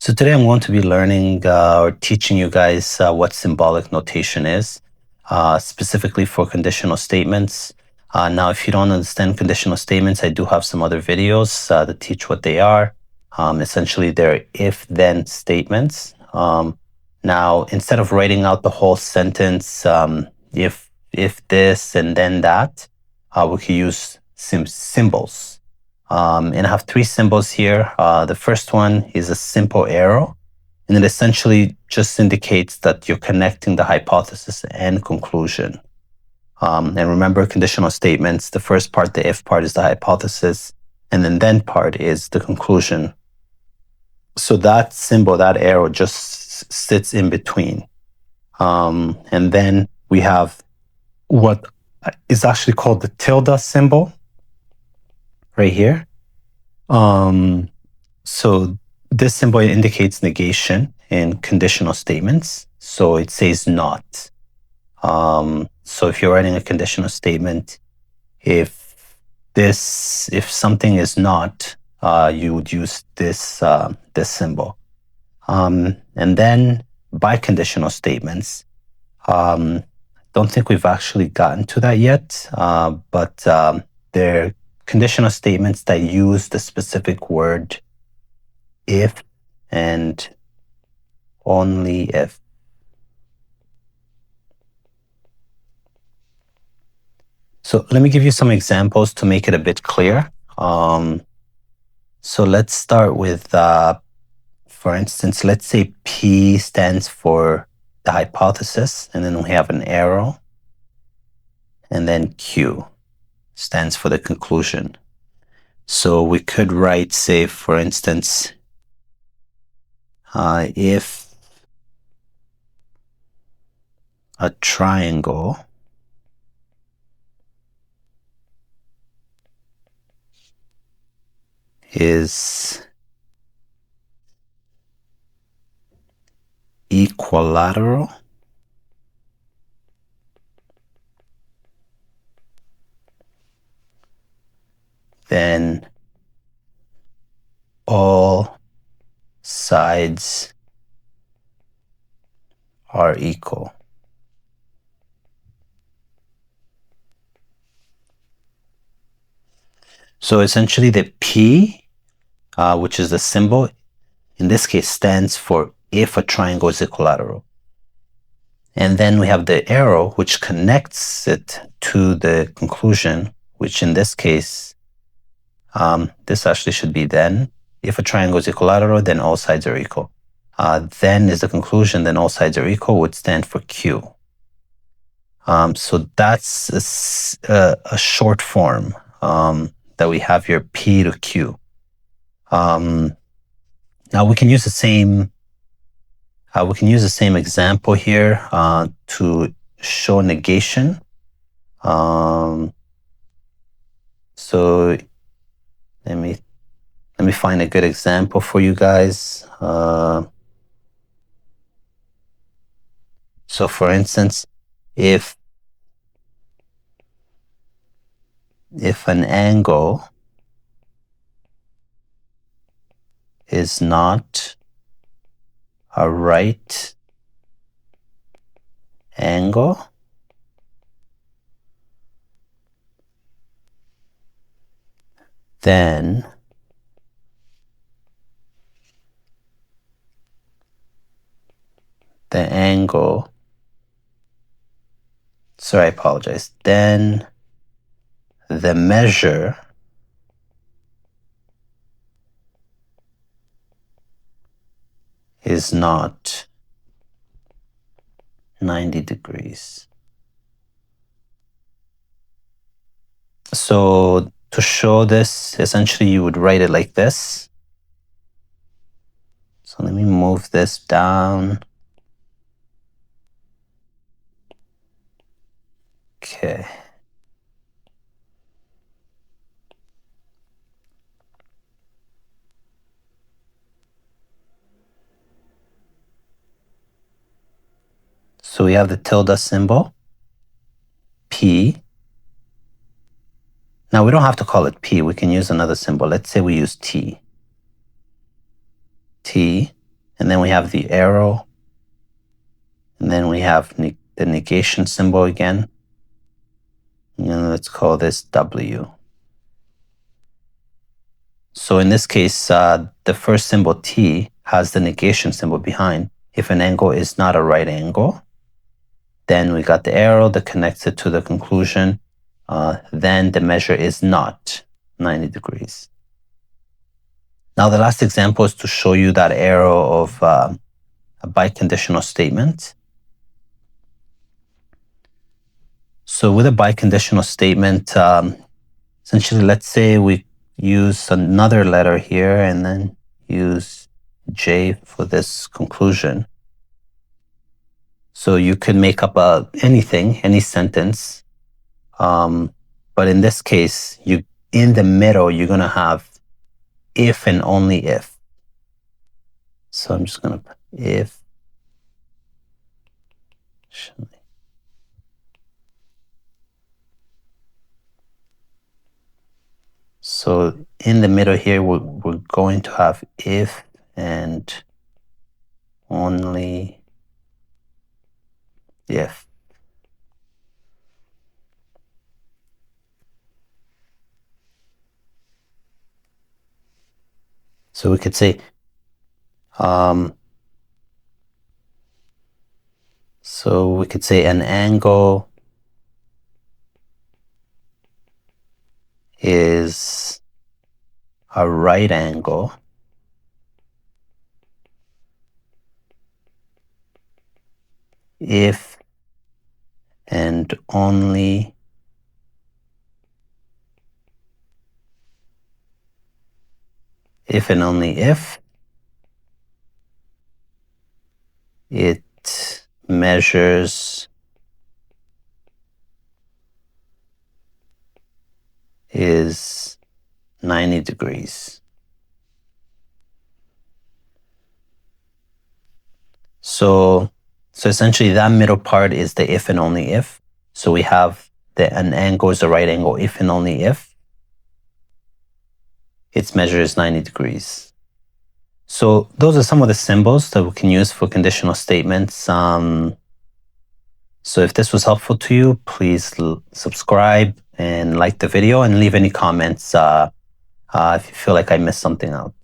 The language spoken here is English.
So today I'm going to be learning or teaching you guys what symbolic notation is, specifically for conditional statements. Now, if you don't understand conditional statements, I do have some other videos that teach what they are. Essentially, they're if-then statements. Now, instead of writing out the whole sentence, if this and then that, we could use symbols. And I have three symbols here. The first one is a simple arrow, and it essentially just indicates that you're connecting the hypothesis and conclusion. And remember, conditional statements, the first part, the if part, is the hypothesis, and then part is the conclusion. So that symbol, that arrow, just sits in between. And then we have what is actually called the tilde symbol right here. So this symbol indicates negation in conditional statements. So it says not. So if you're writing a conditional statement, if something is not, you would use this symbol. And then biconditional statements. Don't think we've actually gotten to that yet, but they're conditional statements that use the specific word if and only if. So let me give you some examples to make it a bit clear. So let's start with, for instance, let's say P stands for the hypothesis, and then we have an arrow, and then Q stands for the conclusion. So we could write, say, for instance, if a triangle is equilateral, then all sides are equal. So essentially the P, which is the symbol, in this case stands for if a triangle is equilateral. And then we have the arrow, which connects it to the conclusion, which in this case, this actually should be then. If a triangle is equilateral, then all sides are equal. Then is the conclusion, then all sides are equal, would stand for Q. So that's a short form that we have here, P to Q. Now we can use the same example here to show negation. So let me find a good example for you guys. So for instance, if an angle is not a right angle, then the angle, sorry, I apologize, then the measure is not 90 degrees. So to show this, essentially you would write it like this. So let me move this down. Okay. So we have the tilde symbol, P. Now we don't have to call it P, we can use another symbol. Let's say we use T. T, and then we have the arrow, and then we have the negation symbol again. And let's call this W. So in this case, the first symbol T has the negation symbol behind. If an angle is not a right angle, then we got the arrow that connects it to the conclusion. Then the measure is not 90 degrees. Now the last example is to show you that arrow of a biconditional statement. So with a biconditional statement, essentially, let's say we use another letter here and then use J for this conclusion. So you could make up anything, any sentence. But in this case, in the middle, you're going to have if and only if. So I'm just going to put if. So in the middle here, we're going to have if and only if. So we could say, an angle is a right angle if and only if it measures is 90 degrees. So essentially that middle part is the if and only if. So we have an angle is a right angle if and only if its measure is 90 degrees. So those are some of the symbols that we can use for conditional statements. So if this was helpful to you, please subscribe and like the video and leave any comments if you feel like I missed something out.